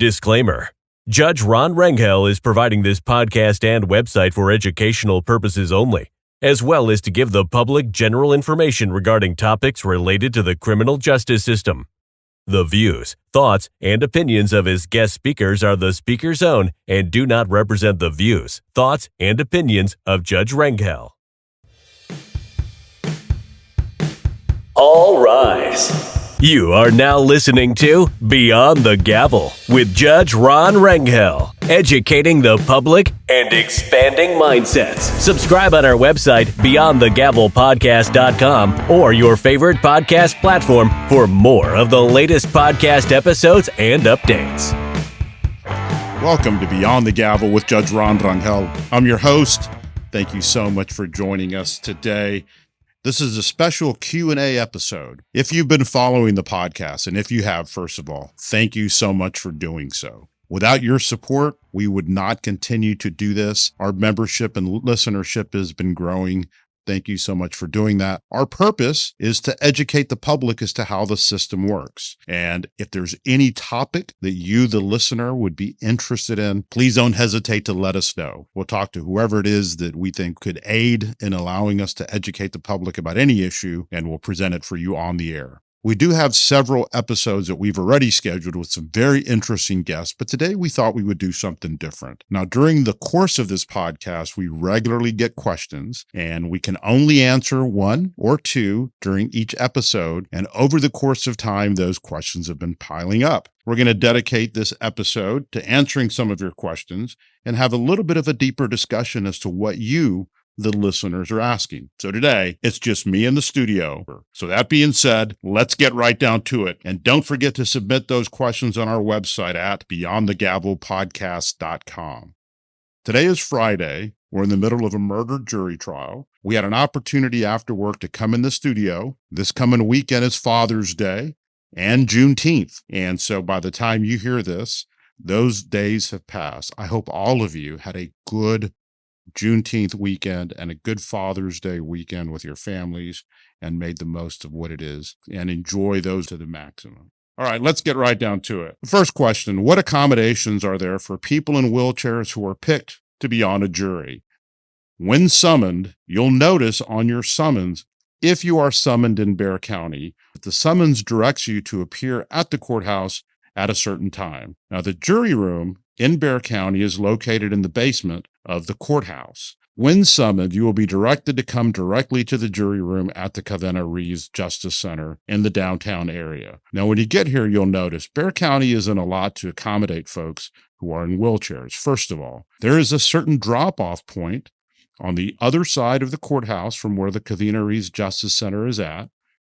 Disclaimer. Judge Ron Rangel is providing this podcast and website for educational purposes only, as well as to give the public general information regarding topics related to the criminal justice system. The views, thoughts, and opinions of his guest speakers are the speaker's own and do not represent the views, thoughts, and opinions of Judge Rangel. All rise. You are now listening to Beyond the Gavel with Judge Ron Rangel, educating the public and expanding mindsets. Subscribe on our website, beyondthegavelpodcast.com, or your favorite podcast platform for more of the latest podcast episodes and updates. Welcome to Beyond the Gavel with Judge Ron Rangel. I'm your host. Thank you so much for joining us today. This is a special Q&A episode. If you've been following the podcast, and if you have, first of all, thank you so much for doing so. Without your support, we would not continue to do this. Our membership and listenership has been growing. Thank you so much for doing that. Our purpose is to educate the public as to how the system works. And if there's any topic that you, the listener, would be interested in, please don't hesitate to let us know. We'll talk to whoever it is that we think could aid in allowing us to educate the public about any issue, and we'll present it for you on the air. We do have several episodes that we've already scheduled with some very interesting guests, but today we thought we would do something different. Now, during the course of this podcast, we regularly get questions, and we can only answer one or two during each episode, and over the course of time, those questions have been piling up. We're going to dedicate this episode to answering some of your questions and have a little bit of a deeper discussion as to what you, the listeners, are asking. So today, it's just me in the studio. So that being said, let's get right down to it. And don't forget to submit those questions on our website at beyondthegavelpodcast.com. Today is Friday. We're in the middle of a murder jury trial. We had an opportunity after work to come in the studio. This coming weekend is Father's Day and Juneteenth. And so by the time you hear this, those days have passed. I hope all of you had a good Juneteenth weekend and a good Father's Day weekend with your families and made the most of what it is and enjoy those to the maximum. All right, let's get right down to it. First question, what accommodations are there for people in wheelchairs who are picked to be on a jury? When summoned, you'll notice on your summons, if you are summoned in Bexar County, the summons directs you to appear at the courthouse at a certain time. Now, the jury room in Bexar County is located in the basement of the courthouse. When summoned, you will be directed to come directly to the jury room at the Covina-Reeves Justice Center in the downtown area. Now, when you get here, you'll notice Bexar County isn't a lot to accommodate folks who are in wheelchairs. First of all, there is a certain drop-off point on the other side of the courthouse from where the Covina-Reeves Justice Center is at.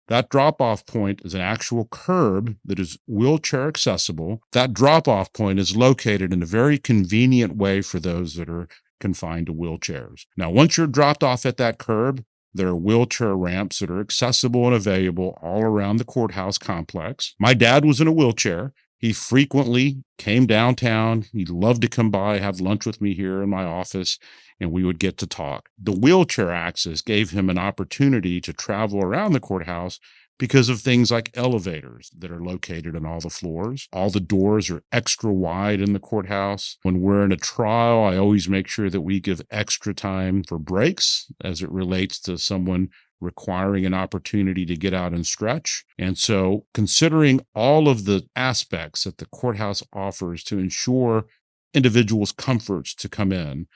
That drop-off point is an actual curb that is wheelchair accessible. That drop-off point is located in a very convenient way for those that are confined to wheelchairs. Now, once you're dropped off at that curb, there are wheelchair ramps that are accessible and available all around the courthouse complex. My dad was in a wheelchair. He frequently came downtown. He loved to come by, have lunch with me here in my office, and we would get to talk. The wheelchair access gave him an opportunity to travel around the courthouse because of things like elevators that are located on all the floors. All the doors are extra wide in the courthouse. When we're in a trial, I always make sure that we give extra time for breaks as it relates to someone requiring an opportunity to get out and stretch. And so considering all of the aspects that the courthouse offers to ensure individuals' comforts to come in,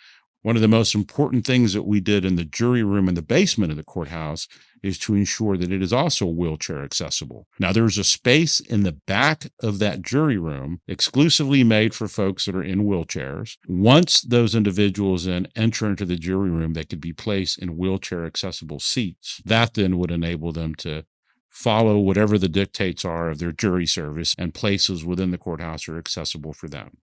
one of the most important things that we did in the jury room in the basement of the courthouse is to ensure that it is also wheelchair accessible. Now, there's a space in the back of that jury room exclusively made for folks that are in wheelchairs. Once those individuals then enter into the jury room, they could be placed in wheelchair accessible seats. That then would enable them to follow whatever the dictates are of their jury service, and places within the courthouse are accessible for them.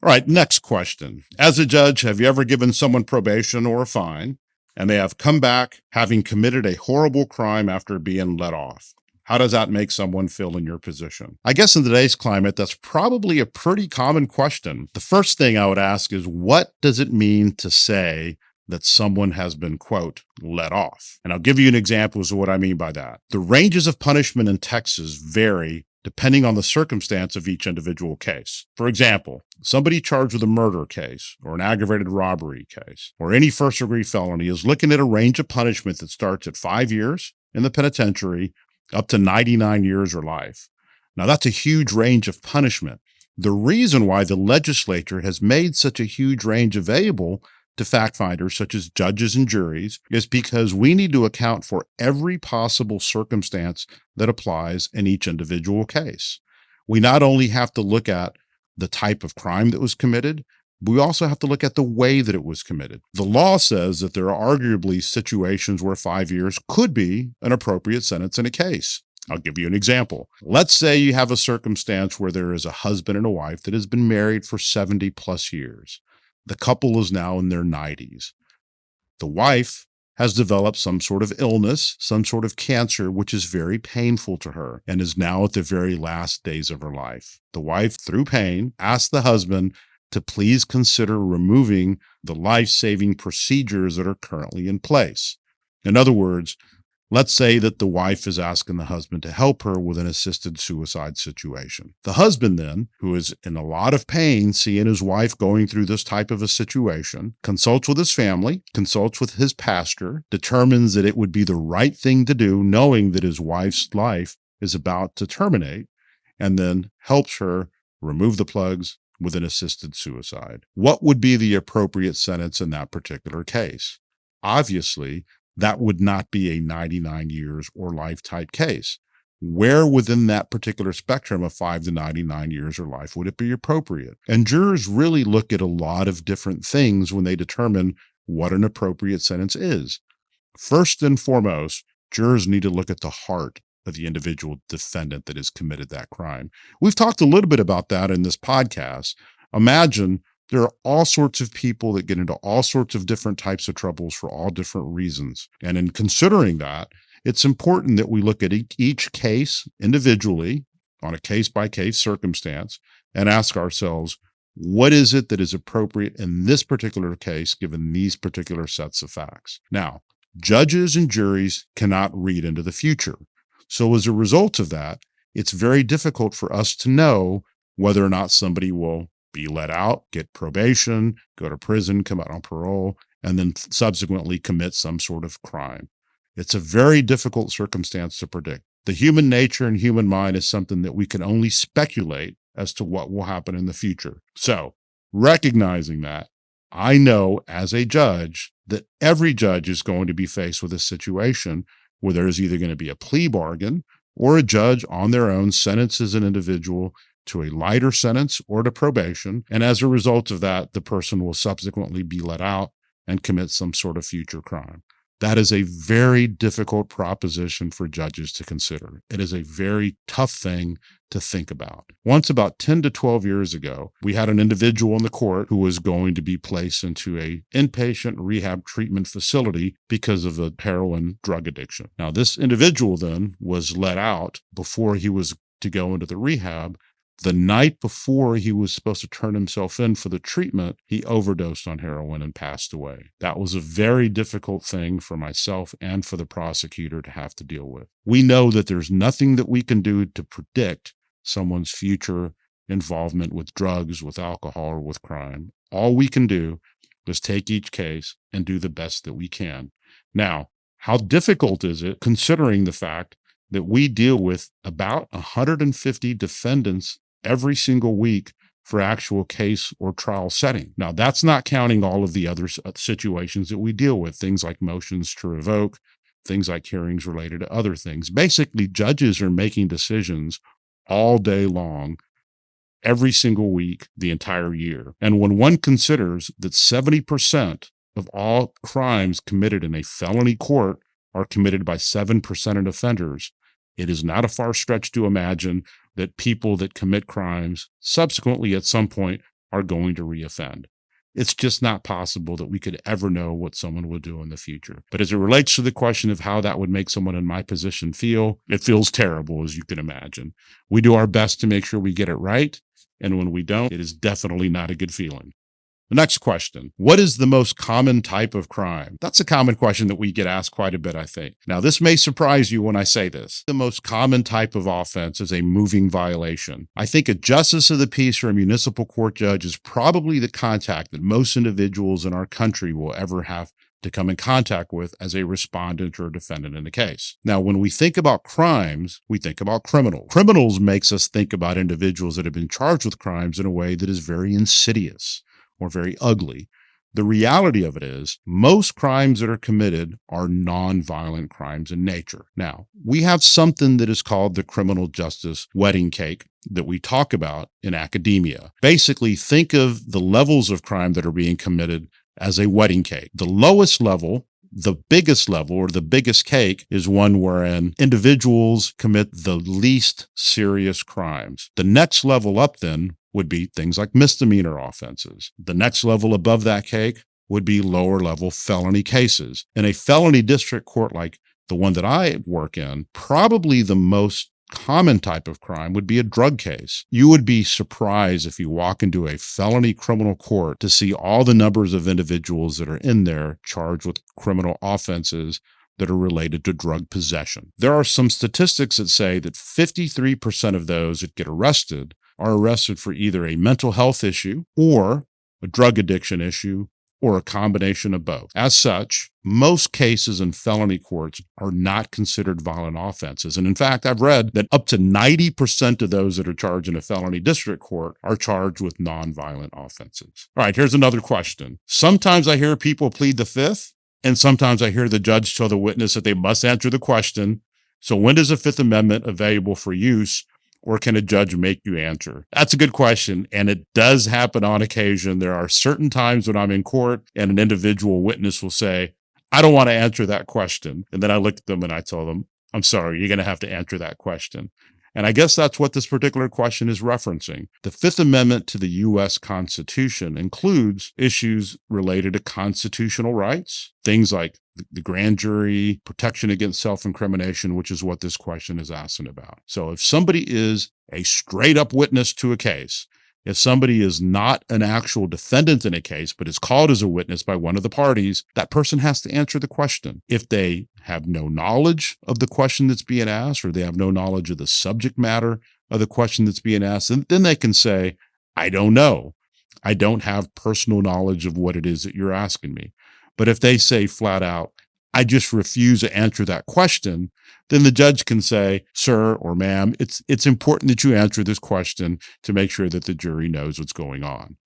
All right, next question. As a judge, have you ever given someone probation or a fine, and they have come back having committed a horrible crime after being let off? How does that make someone feel in your position? I guess in today's climate, that's probably a pretty common question. The first thing I would ask is, what does it mean to say that someone has been, quote, let off? And I'll give you an example of what I mean by that. The ranges of punishment in Texas vary depending on the circumstance of each individual case. For example, somebody charged with a murder case or an aggravated robbery case or any first-degree felony is looking at a range of punishment that starts at 5 years in the penitentiary up to 99 years or life. Now, that's a huge range of punishment. The reason why the legislature has made such a huge range available to fact finders such as judges and juries is because we need to account for every possible circumstance that applies in each individual case. We not only have to look at the type of crime that was committed, but we also have to look at the way that it was committed. The law says that there are arguably situations where 5 years could be an appropriate sentence in a case. I'll give you an example. Let's say you have a circumstance where there is a husband and a wife that has been married for 70 plus years. The couple is now in their 90s. The wife has developed some sort of illness, some sort of cancer, which is very painful to her and is now at the very last days of her life. The wife, through pain, asks the husband to please consider removing the life-saving procedures that are currently in place. In other words, let's say that the wife is asking the husband to help her with an assisted suicide situation. The husband then, who is in a lot of pain seeing his wife going through this type of a situation, consults with his family, consults with his pastor, determines that it would be the right thing to do, knowing that his wife's life is about to terminate, and then helps her remove the plugs with an assisted suicide. What would be the appropriate sentence in that particular case? Obviously, that would not be a 99 years or life type case. Where within that particular spectrum of 5 to 99 years or life would it be appropriate? And jurors really look at a lot of different things when they determine what an appropriate sentence is. First and foremost, jurors need to look at the heart of the individual defendant that has committed that crime. We've talked a little bit about that in this podcast. Imagine there are all sorts of people that get into all sorts of different types of troubles for all different reasons. And in considering that, it's important that we look at each case individually on a case-by-case circumstance and ask ourselves, what is it that is appropriate in this particular case given these particular sets of facts? Now, judges and juries cannot read into the future. So as a result of that, it's very difficult for us to know whether or not somebody will be let out, get probation, go to prison, come out on parole, and then subsequently commit some sort of crime. It's a very difficult circumstance to predict. The human nature and human mind is something that we can only speculate as to what will happen in the future. So, recognizing that, I know as a judge that every judge is going to be faced with a situation where there is either going to be a plea bargain or a judge on their own sentences an individual to a lighter sentence or to probation. And as a result of that, the person will subsequently be let out and commit some sort of future crime. That is a very difficult proposition for judges to consider. It is a very tough thing to think about. Once, about 10 to 12 years ago, we had an individual in the court who was going to be placed into an inpatient rehab treatment facility because of a heroin drug addiction. Now, this individual then was let out before he was to go into the rehab. The night before he was supposed to turn himself in for the treatment, he overdosed on heroin and passed away. That was a very difficult thing for myself and for the prosecutor to have to deal with. We know that there's nothing that we can do to predict someone's future involvement with drugs, with alcohol, or with crime. All we can do is take each case and do the best that we can. Now, how difficult is it considering the fact that we deal with about 150 defendants every single week for actual case or trial setting? Now, that's not counting all of the other situations that we deal with, things like motions to revoke, things like hearings related to other things. Basically, judges are making decisions all day long, every single week, the entire year. And when one considers that 70% of all crimes committed in a felony court are committed by 7% of offenders, it is not a far stretch to imagine that people that commit crimes subsequently at some point are going to reoffend. It's just not possible that we could ever know what someone will do in the future. But as it relates to the question of how that would make someone in my position feel, it feels terrible, as you can imagine. We do our best to make sure we get it right. And when we don't, it is definitely not a good feeling. The next question, what is the most common type of crime? That's a common question that we get asked quite a bit, I think. Now, this may surprise you when I say this. The most common type of offense is a moving violation. I think a justice of the peace or a municipal court judge is probably the contact that most individuals in our country will ever have to come in contact with as a respondent or a defendant in a case. Now, when we think about crimes, we think about criminals. Criminals makes us think about individuals that have been charged with crimes in a way that is very insidious or very ugly. The reality of it is most crimes that are committed are nonviolent crimes in nature. Now, we have something that is called the criminal justice wedding cake that we talk about in academia. Basically, think of the levels of crime that are being committed as a wedding cake. The lowest level, the biggest level, or the biggest cake is one wherein individuals commit the least serious crimes. The next level up then would be things like misdemeanor offenses. The next level above that cake would be lower level felony cases. In a felony district court like the one that I work in, probably the most common type of crime would be a drug case. You would be surprised if you walk into a felony criminal court to see all the numbers of individuals that are in there charged with criminal offenses that are related to drug possession. There are some statistics that say that 53% of those that get arrested are arrested for either a mental health issue or a drug addiction issue or a combination of both. As such, most cases in felony courts are not considered violent offenses. And in fact, I've read that up to 90% of those that are charged in a felony district court are charged with nonviolent offenses. All right, here's another question. Sometimes I hear people plead the fifth, and sometimes I hear the judge tell the witness that they must answer the question. So when is the Fifth Amendment available for use? Or can a judge make you answer? That's a good question, and it does happen on occasion. There are certain times when I'm in court and an individual witness will say, I don't want to answer that question. And then I look at them and I tell them, I'm sorry, you're going to have to answer that question. And I guess that's what this particular question is referencing. The Fifth Amendment to the U.S. Constitution includes issues related to constitutional rights, things like the grand jury, protection against self-incrimination, which is what this question is asking about. So if somebody is a straight up witness to a case, if somebody is not an actual defendant in a case, but is called as a witness by one of the parties, that person has to answer the question. If they have no knowledge of the question that's being asked, or they have no knowledge of the subject matter of the question that's being asked, then they can say, I don't know. I don't have personal knowledge of what it is that you're asking me. But if they say flat out, I just refuse to answer that question, then the judge can say, sir or ma'am, it's important that you answer this question to make sure that the jury knows what's going on.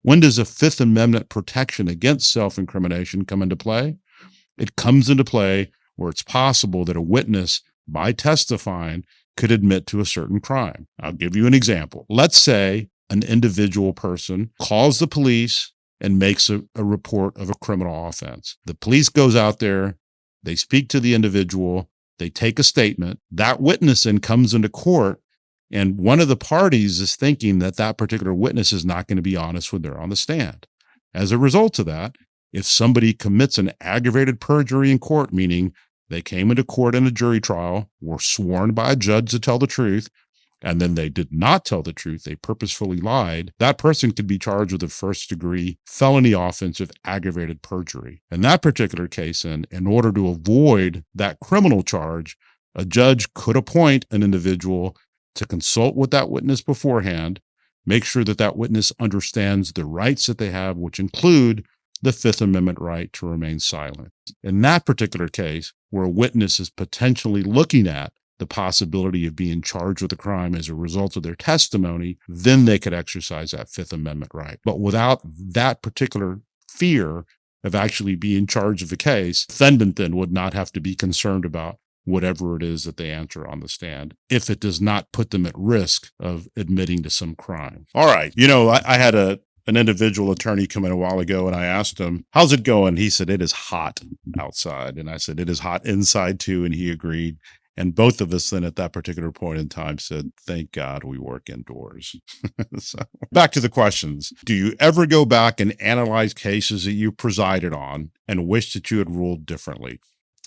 When does a Fifth Amendment protection against self-incrimination come into play? It comes into play where it's possible that a witness, by testifying, could admit to a certain crime. I'll give you an example. Let's say an individual person calls the police and makes a report of a criminal offense. The police goes out there, they speak to the individual, they take a statement. That witness then comes into court, and one of the parties is thinking that that particular witness is not going to be honest when they're on the stand. As a result of that, if somebody commits an aggravated perjury in court, meaning they came into court in a jury trial, were sworn by a judge to tell the truth, and then they did not tell the truth, they purposefully lied, that person could be charged with a first-degree felony offense of aggravated perjury. In that particular case, in order to avoid that criminal charge, a judge could appoint an individual to consult with that witness beforehand, make sure that that witness understands the rights that they have, which include the Fifth Amendment right to remain silent. In that particular case, where a witness is potentially looking at the possibility of being charged with a crime as a result of their testimony, then they could exercise that Fifth Amendment right. But without that particular fear of actually being charged with a case, defendant then would not have to be concerned about whatever it is that they answer on the stand, if it does not put them at risk of admitting to some crime. All right. I had an individual attorney come in a while ago, and I asked him, how's it going? He said, it is hot outside. And I said, it is hot inside too. And he agreed. And both of us then at that particular point in time said, thank God we work indoors. So, back to the questions. Do you ever go back and analyze cases that you presided on and wish that you had ruled differently?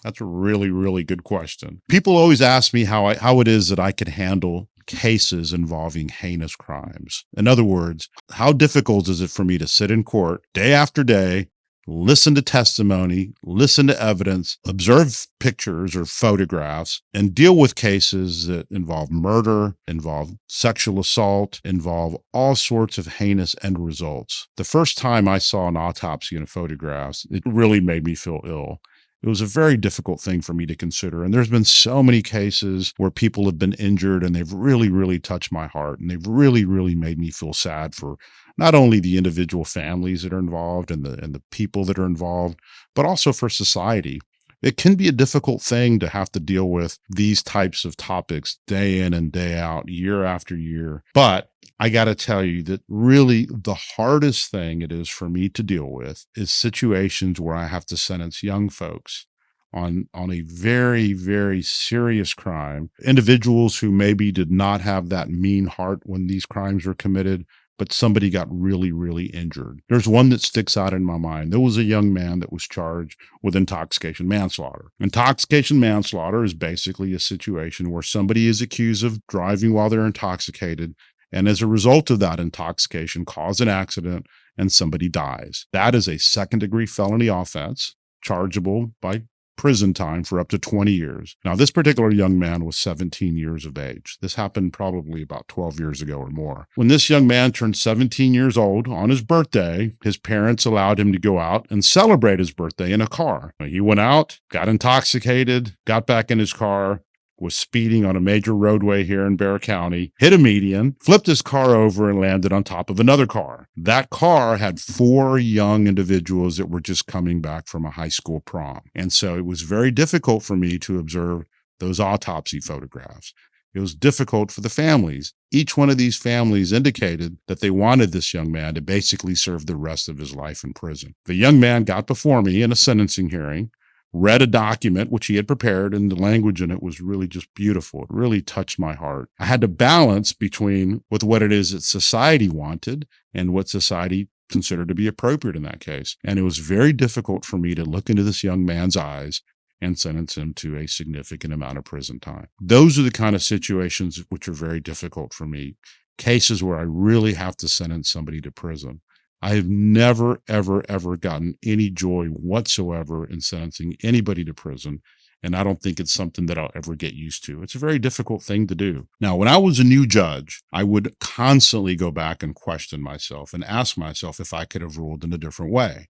That's a really, really good question. People always ask me how it is that I could handle cases involving heinous crimes. In other words, how difficult is it for me to sit in court day after day, listen to testimony, listen to evidence, observe pictures or photographs, and deal with cases that involve murder, involve sexual assault, involve all sorts of heinous end results. The first time I saw an autopsy and photographs, it really made me feel ill. It was a very difficult thing for me to consider. And there's been so many cases where people have been injured and they've really, really touched my heart. And they've really, really made me feel sad for not only the individual families that are involved and the people that are involved, but also for society. It can be a difficult thing to have to deal with these types of topics day in and day out, year after year. But I got to tell you that really the hardest thing it is for me to deal with is situations where I have to sentence young folks on a very, very serious crime. Individuals who maybe did not have that mean heart when these crimes were committed, but somebody got really, really injured. There's one that sticks out in my mind. There was a young man that was charged with intoxication manslaughter. Intoxication manslaughter is basically a situation where somebody is accused of driving while they're intoxicated, and as a result of that intoxication, cause an accident and somebody dies. That is a second-degree felony offense, chargeable by prison time for up to 20 years. Now, this particular young man was 17 years of age. This happened probably about 12 years ago or more. When this young man turned 17 years old on his birthday, his parents allowed him to go out and celebrate his birthday in a car. He went out, got intoxicated, got back in his car, was speeding on a major roadway here in Bexar County, hit a median, flipped his car over and landed on top of another car. That car had 4 young individuals that were just coming back from a high school prom. And so it was very difficult for me to observe those autopsy photographs. It was difficult for the families. Each one of these families indicated that they wanted this young man to basically serve the rest of his life in prison. The young man got before me in a sentencing hearing, read a document which he had prepared, and the language in it was really just beautiful. It really touched my heart. I had to balance between with what it is that society wanted and what society considered to be appropriate in that case. And it was very difficult for me to look into this young man's eyes and sentence him to a significant amount of prison time. Those are the kind of situations which are very difficult for me, cases where I really have to sentence somebody to prison. I have never, ever, ever gotten any joy whatsoever in sentencing anybody to prison, and I don't think it's something that I'll ever get used to. It's a very difficult thing to do. Now, when I was a new judge, I would constantly go back and question myself and ask myself if I could have ruled in a different way.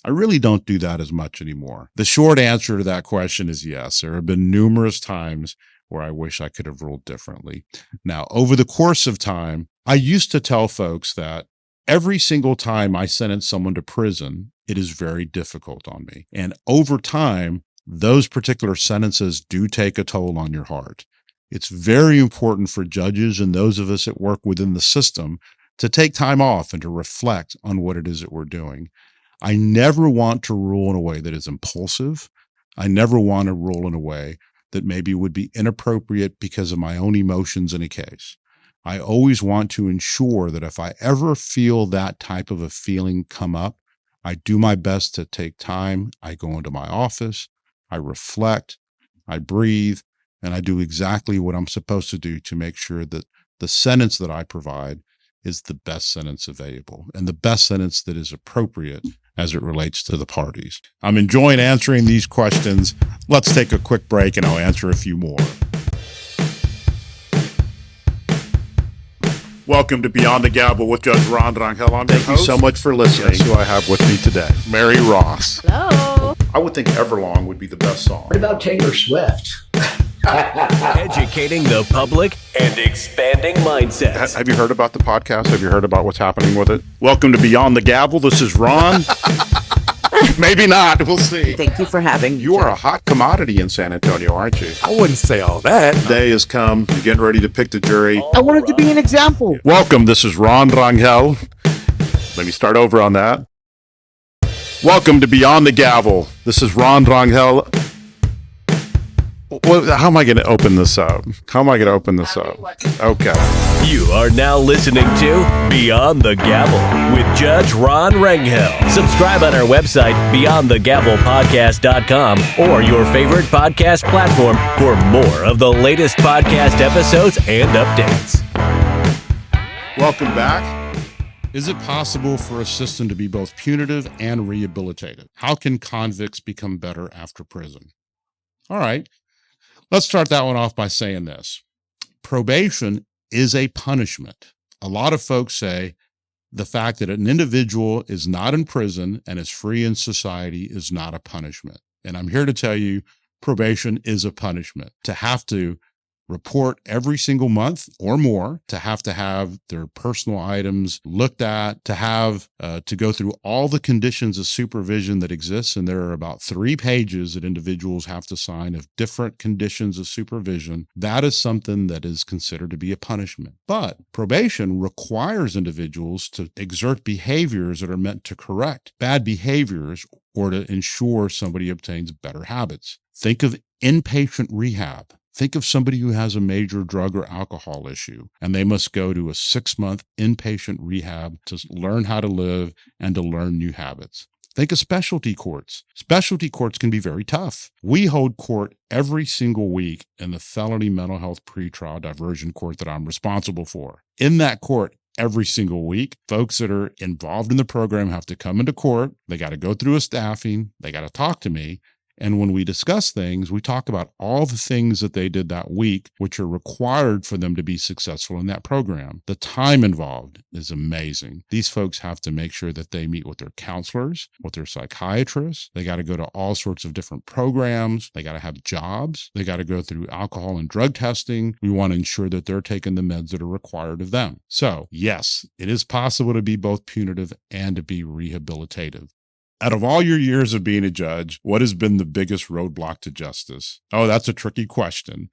I really don't do that as much anymore. The short answer to that question is yes. There have been numerous times where I wish I could have ruled differently. Now, over the course of time, I used to tell folks that every single time I sentence someone to prison, it is very difficult on me. And over time, those particular sentences do take a toll on your heart. It's very important for judges and those of us that work within the system to take time off and to reflect on what it is that we're doing. I never want to rule in a way that is impulsive. I never want to rule in a way that maybe would be inappropriate because of my own emotions in a case. I always want to ensure that if I ever feel that type of a feeling come up, I do my best to take time. I go into my office, I reflect, I breathe, and I do exactly what I'm supposed to do to make sure that the sentence that I provide is the best sentence available and the best sentence that is appropriate as it relates to the parties. I'm enjoying answering these questions. Let's take a quick break and I'll answer a few more. Welcome to Beyond the Gavel with Judge Ron Rangel. Thank you so much for listening. Guess who I have with me today? Mary Ross. Hello. I would think Everlong would be the best song. What about Taylor Swift? Educating the public and expanding mindsets. Have you heard about the podcast? Have you heard about what's happening with it? Welcome to Beyond the Gavel. This is Ron. Maybe not. We'll see. Thank you for having me. You are a hot commodity in San Antonio, aren't you? I wouldn't say all that. The day has come. You're getting ready to pick the jury. I wanted to be an example. Welcome. This is Ron Rangel. Let me start over on that. Welcome to Beyond the Gavel. This is Ron Rangel. Well, how am I going to open this up? Okay. You are now listening to Beyond the Gavel with Judge Ron Rangel. Subscribe on our website, beyondthegavelpodcast.com, or your favorite podcast platform for more of the latest podcast episodes and updates. Welcome back. Is it possible for a system to be both punitive and rehabilitative? How can convicts become better after prison? All right. Let's start that one off by saying this. Probation is a punishment. A lot of folks say the fact that an individual is not in prison and is free in society is not a punishment. And I'm here to tell you, probation is a punishment. To have to report every single month or more, to have their personal items looked at, to have to go through all the conditions of supervision that exists. And there are about 3 pages that individuals have to sign of different conditions of supervision. That is something that is considered to be a punishment. But probation requires individuals to exert behaviors that are meant to correct bad behaviors or to ensure somebody obtains better habits. Think of inpatient rehab. Think of somebody who has a major drug or alcohol issue, and they must go to a 6-month inpatient rehab to learn how to live and to learn new habits. Think of specialty courts. Specialty courts can be very tough. We hold court every single week in the felony mental health pretrial diversion court that I'm responsible for. In that court, every single week, folks that are involved in the program have to come into court. They got to go through a staffing. They got to talk to me. And when we discuss things, we talk about all the things that they did that week, which are required for them to be successful in that program. The time involved is amazing. These folks have to make sure that they meet with their counselors, with their psychiatrists. They got to go to all sorts of different programs. They got to have jobs. They got to go through alcohol and drug testing. We want to ensure that they're taking the meds that are required of them. So yes, it is possible to be both punitive and to be rehabilitative. Out of all your years of being a judge, what has been the biggest roadblock to justice? Oh, that's a tricky question.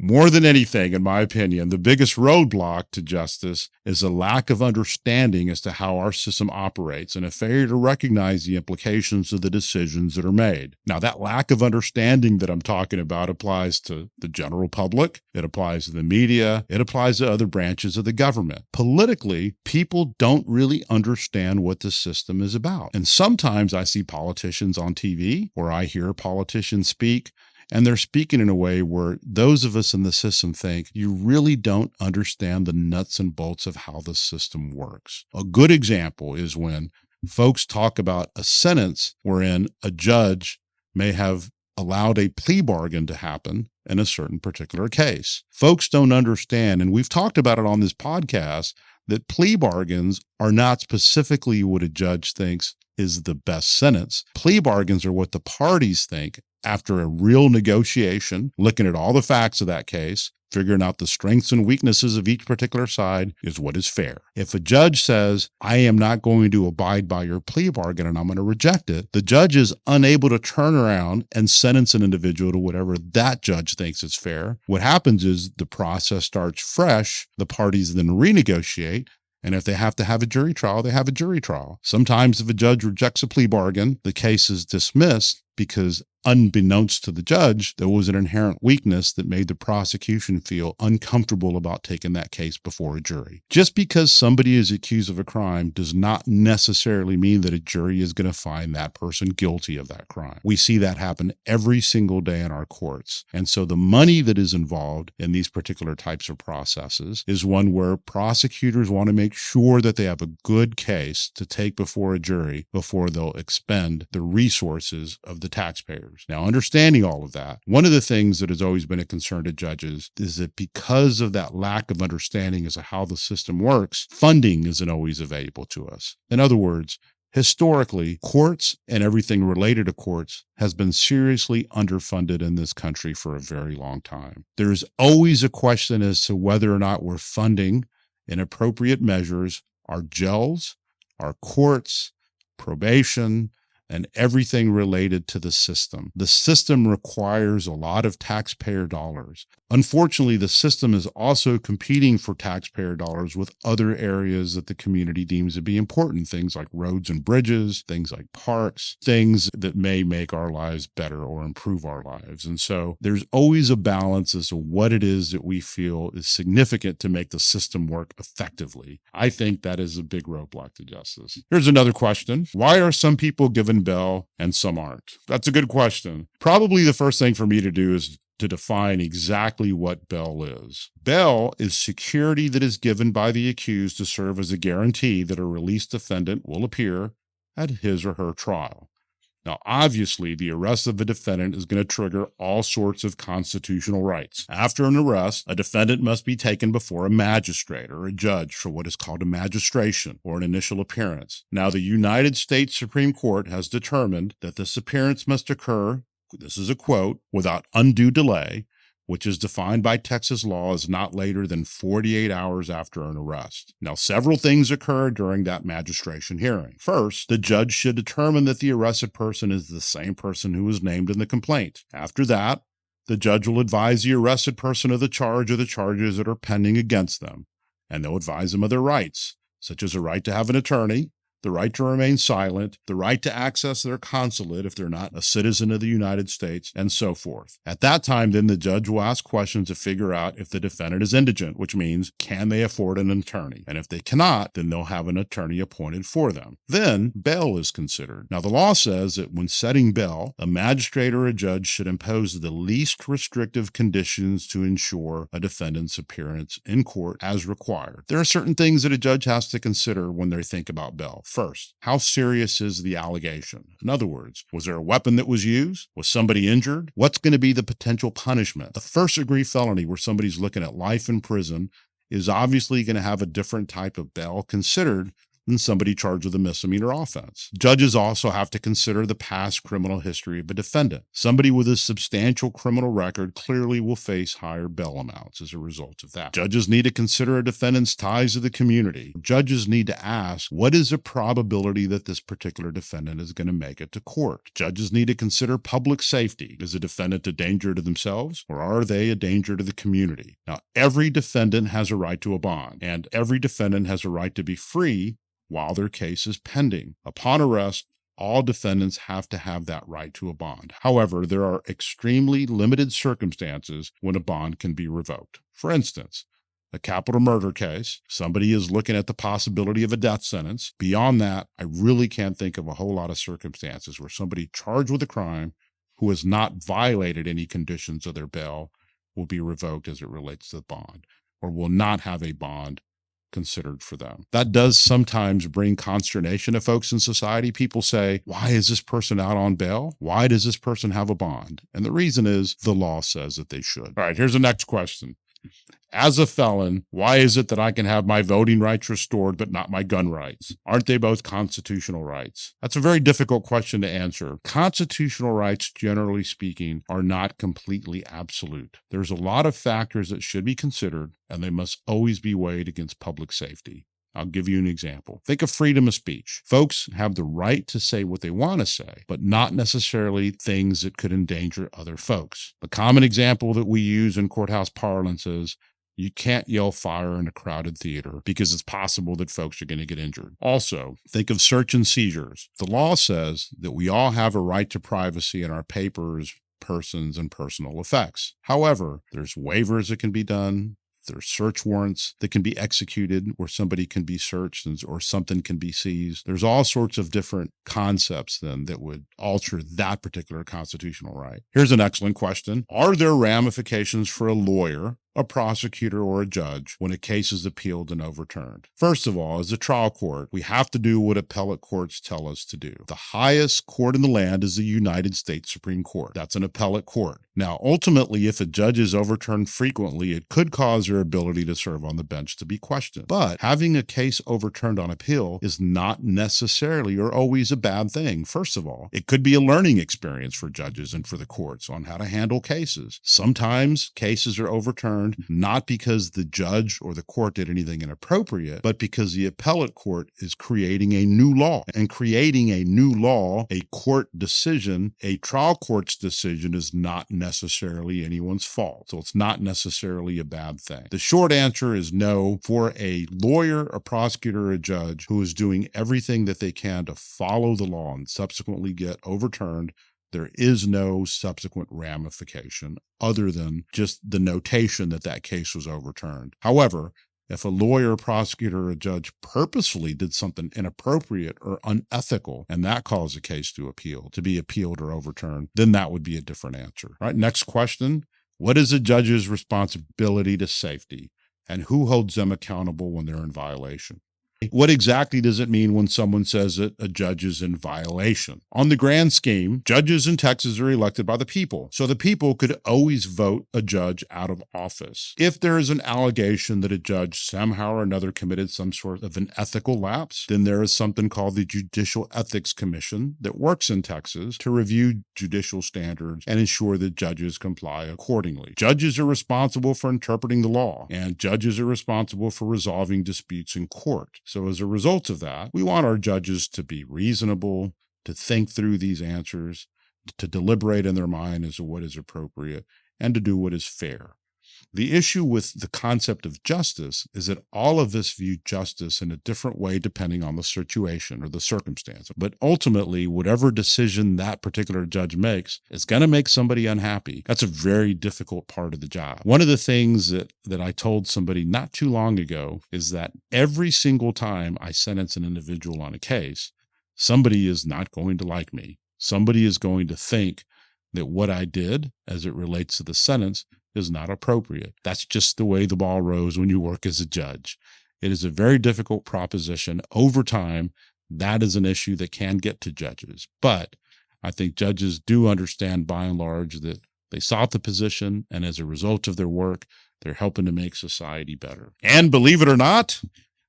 More than anything, in my opinion, the biggest roadblock to justice is a lack of understanding as to how our system operates and a failure to recognize the implications of the decisions that are made. Now, that lack of understanding that I'm talking about applies to the general public, it applies to the media, it applies to other branches of the government. Politically, people don't really understand what the system is about. And sometimes I see politicians on TV or I hear politicians speak, and they're speaking in a way where those of us in the system think you really don't understand the nuts and bolts of how the system works. A good example is when folks talk about a sentence wherein a judge may have allowed a plea bargain to happen in a certain particular case. Folks don't understand, and we've talked about it on this podcast, that plea bargains are not specifically what a judge thinks is the best sentence. Plea bargains are what the parties think after a real negotiation, looking at all the facts of that case, figuring out the strengths and weaknesses of each particular side is what is fair. If a judge says, I am not going to abide by your plea bargain and I'm going to reject it, the judge is unable to turn around and sentence an individual to whatever that judge thinks is fair. What happens is the process starts fresh, the parties then renegotiate, and if they have to have a jury trial, they have a jury trial. Sometimes if a judge rejects a plea bargain, the case is dismissed because unbeknownst to the judge, there was an inherent weakness that made the prosecution feel uncomfortable about taking that case before a jury. Just because somebody is accused of a crime does not necessarily mean that a jury is going to find that person guilty of that crime. We see that happen every single day in our courts. And so the money that is involved in these particular types of processes is one where prosecutors want to make sure that they have a good case to take before a jury before they'll expend the resources of the taxpayers. Now, understanding all of that, one of the things that has always been a concern to judges is that because of that lack of understanding as to how the system works, funding isn't always available to us. In other words, historically, courts and everything related to courts has been seriously underfunded in this country for a very long time. There's always a question as to whether or not we're funding in appropriate measures our jails, our courts, probation, and everything related to the system. The system requires a lot of taxpayer dollars. Unfortunately, the system is also competing for taxpayer dollars with other areas that the community deems to be important, things like roads and bridges, things like parks, things that may make our lives better or improve our lives. And so there's always a balance as to what it is that we feel is significant to make the system work effectively. I think that is a big roadblock to justice. Here's another question. Why are some people given bail and some aren't? That's a good question. Probably the first thing for me to do is to define exactly what bail is. Bail is security that is given by the accused to serve as a guarantee that a released defendant will appear at his or her trial. Now, obviously, the arrest of a defendant is going to trigger all sorts of constitutional rights. After an arrest, a defendant must be taken before a magistrate or a judge for what is called a magistration or an initial appearance. Now, the United States Supreme Court has determined that this appearance must occur, this is a quote, without undue delay, which is defined by Texas law as not later than 48 hours after an arrest. Now, several things occur during that magistration hearing. First, the judge should determine that the arrested person is the same person who was named in the complaint. After that, the judge will advise the arrested person of the charge or the charges that are pending against them, and they'll advise them of their rights, such as a right to have an attorney, the right to remain silent, the right to access their consulate if they're not a citizen of the United States, and so forth. At that time, then the judge will ask questions to figure out if the defendant is indigent, which means can they afford an attorney? And if they cannot, then they'll have an attorney appointed for them. Then bail is considered. Now, the law says that when setting bail, a magistrate or a judge should impose the least restrictive conditions to ensure a defendant's appearance in court as required. There are certain things that a judge has to consider when they think about bail. First, how serious is the allegation? In other words, was there a weapon that was used? Was somebody injured? What's going to be the potential punishment? A first-degree felony where somebody's looking at life in prison is obviously going to have a different type of bail considered than somebody charged with a misdemeanor offense. Judges also have to consider the past criminal history of a defendant. Somebody with a substantial criminal record clearly will face higher bail amounts as a result of that. Judges need to consider a defendant's ties to the community. Judges need to ask, what is the probability that this particular defendant is going to make it to court? Judges need to consider public safety. Is a defendant a danger to themselves, or are they a danger to the community? Now, every defendant has a right to a bond, and every defendant has a right to be free while their case is pending. Upon arrest, all defendants have to have that right to a bond. However, there are extremely limited circumstances when a bond can be revoked. For instance, a capital murder case, somebody is looking at the possibility of a death sentence. Beyond that, I really can't think of a whole lot of circumstances where somebody charged with a crime who has not violated any conditions of their bail will be revoked as it relates to the bond, or will not have a bond considered for them. That does sometimes bring consternation to folks in society. People say, why is this person out on bail? Why does this person have a bond? And the reason is the law says that they should. All right, here's the next question. As a felon, why is it that I can have my voting rights restored but not my gun rights? Aren't they both constitutional rights? That's a very difficult question to answer. Constitutional rights, generally speaking, are not completely absolute. There's a lot of factors that should be considered, and they must always be weighed against public safety. I'll give you an example. Think of freedom of speech. Folks have the right to say what they want to say, but not necessarily things that could endanger other folks. The common example that we use in courthouse parlance is you can't yell fire in a crowded theater because it's possible that folks are going to get injured. Also, think of search and seizures. The law says that we all have a right to privacy in our papers, persons, and personal effects. However, there's waivers that can be done. There's search warrants that can be executed where somebody can be searched or something can be seized. There's all sorts of different concepts then that would alter that particular constitutional right. Here's an excellent question. Are there ramifications for a lawyer, a prosecutor, or a judge when a case is appealed and overturned? First of all, as a trial court, we have to do what appellate courts tell us to do. The highest court in the land is the United States Supreme Court. That's an appellate court. Now, ultimately, if a judge is overturned frequently, it could cause their ability to serve on the bench to be questioned. But having a case overturned on appeal is not necessarily or always a bad thing. First of all, it could be a learning experience for judges and for the courts on how to handle cases. Sometimes cases are overturned overturned, not because the judge or the court did anything inappropriate, but because the appellate court is creating a new law. And creating a new law, a court decision, a trial court's decision is not necessarily anyone's fault. So it's not necessarily a bad thing. The short answer is no. For a lawyer, a prosecutor, a judge who is doing everything that they can to follow the law and subsequently get overturned, there is no subsequent ramification other than just the notation that that case was overturned. However, if a lawyer, prosecutor, or a judge purposefully did something inappropriate or unethical, and that caused a case to be appealed or overturned, then that would be a different answer. All right, next question. What is a judge's responsibility to safety, and who holds them accountable when they're in violation? What exactly does it mean when someone says that a judge is in violation? On the grand scheme, judges in Texas are elected by the people, so the people could always vote a judge out of office. If there is an allegation that a judge somehow or another committed some sort of an ethical lapse, then there is something called the Judicial Ethics Commission that works in Texas to review judicial standards and ensure that judges comply accordingly. Judges are responsible for interpreting the law, and judges are responsible for resolving disputes in court. So as a result of that, we want our judges to be reasonable, to think through these answers, to deliberate in their mind as to what is appropriate, and to do what is fair. The issue with the concept of justice is that all of us view justice in a different way depending on the situation or the circumstance. But ultimately, whatever decision that particular judge makes is going to make somebody unhappy. That's a very difficult part of the job. One of the things that I told somebody not too long ago is that every single time I sentence an individual on a case, somebody is not going to like me. Somebody is going to think that what I did as it relates to the sentence is not appropriate. That's just the way the ball rolls when you work as a judge. It is a very difficult proposition. Over time, that is an issue that can get to judges. But I think judges do understand by and large that they sought the position, and as a result of their work, they're helping to make society better. And believe it or not,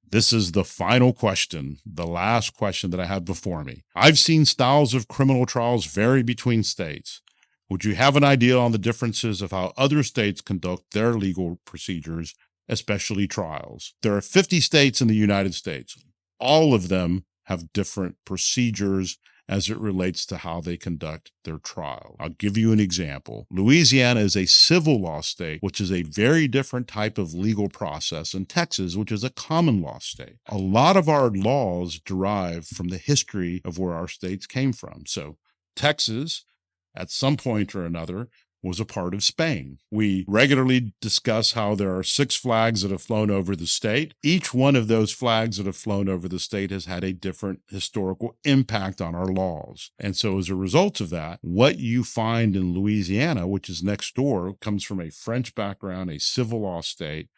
this is the final question, the last question that I have before me. I've seen styles of criminal trials vary between states. Would you have an idea on the differences of how other states conduct their legal procedures, especially trials? There are 50 states in the United States. All of them have different procedures as it relates to how they conduct their trial. I'll give you an example. Louisiana is a civil law state, which is a very different type of legal process, and Texas, which is a common law state. A lot of our laws derive from the history of where our states came from. So Texas, at some point or another, was a part of Spain. We regularly discuss how there are 6 flags that have flown over the state. Each one of those flags that have flown over the state has had a different historical impact on our laws. And so as a result of that, what you find in Louisiana, which is next door, comes from a French background, a civil law state.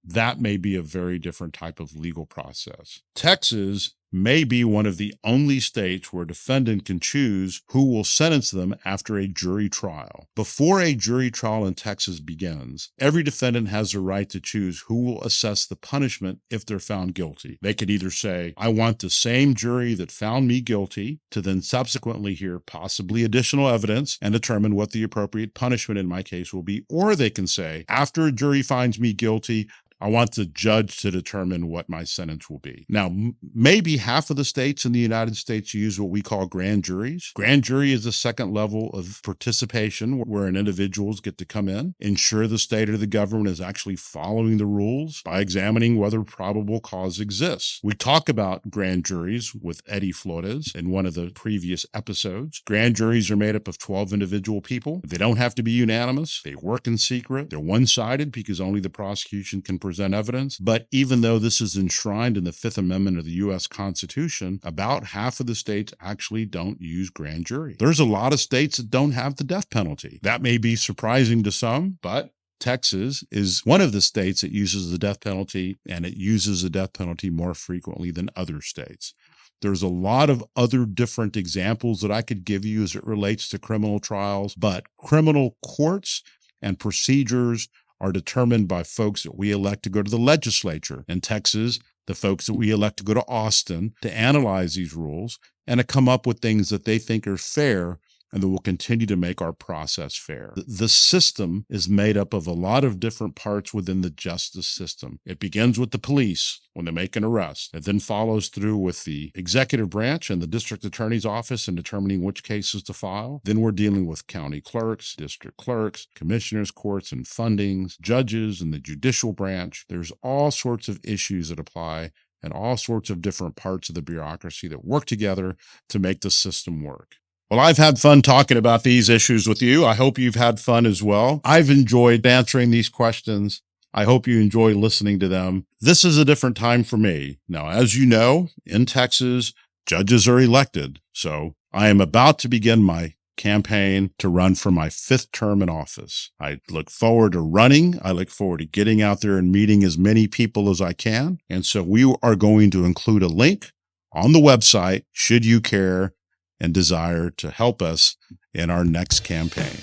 That may be a very different type of legal process. Texas may be one of the only states where a defendant can choose who will sentence them after a jury trial. Before a jury trial in Texas begins, every defendant has the right to choose who will assess the punishment if they're found guilty. They could either say, I want the same jury that found me guilty to then subsequently hear possibly additional evidence and determine what the appropriate punishment in my case will be. Or they can say, after a jury finds me guilty, I want the judge to determine what my sentence will be. Now, maybe half of the states in the United States use what we call grand juries. Grand jury is the second level of participation where an individuals get to come in, ensure the state or the government is actually following the rules by examining whether probable cause exists. We talk about grand juries with Eddie Flores in one of the previous episodes. Grand juries are made up of 12 individual people. They don't have to be unanimous. They work in secret. They're one-sided because only the prosecution can present evidence. But even though this is enshrined in the Fifth Amendment of the U.S. Constitution, about half of the states actually don't use grand jury. There's a lot of states that don't have the death penalty. That may be surprising to some, but Texas is one of the states that uses the death penalty, and it uses the death penalty more frequently than other states. There's a lot of other different examples that I could give you as it relates to criminal trials, but criminal courts and procedures are determined by folks that we elect to go to the legislature. In Texas, the folks that we elect to go to Austin to analyze these rules and to come up with things that they think are fair and that will continue to make our process fair. The system is made up of a lot of different parts within the justice system. It begins with the police when they make an arrest. It then follows through with the executive branch and the district attorney's office in determining which cases to file. Then we're dealing with county clerks, district clerks, commissioners' courts and fundings, judges, and the judicial branch. There's all sorts of issues that apply and all sorts of different parts of the bureaucracy that work together to make the system work. Well, I've had fun talking about these issues with you. I hope you've had fun as well. I've enjoyed answering these questions. I hope you enjoy listening to them. This is a different time for me. Now, as you know, in Texas, judges are elected. So I am about to begin my campaign to run for my 5th term in office. I look forward to running. I look forward to getting out there and meeting as many people as I can. And so we are going to include a link on the website, should you care and desire to help us in our next campaign.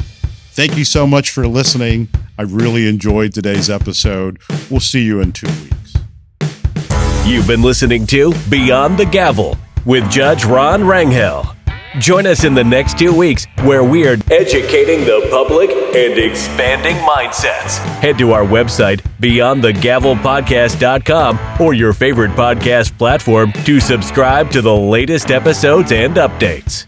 Thank you so much for listening. I really enjoyed today's episode. We'll see you in 2 weeks. You've been listening to Beyond the Gavel with Judge Ron Rangel. Join us in the next 2 weeks where we are educating the public and expanding mindsets. Head to our website, beyondthegavelpodcast.com, or your favorite podcast platform to subscribe to the latest episodes and updates.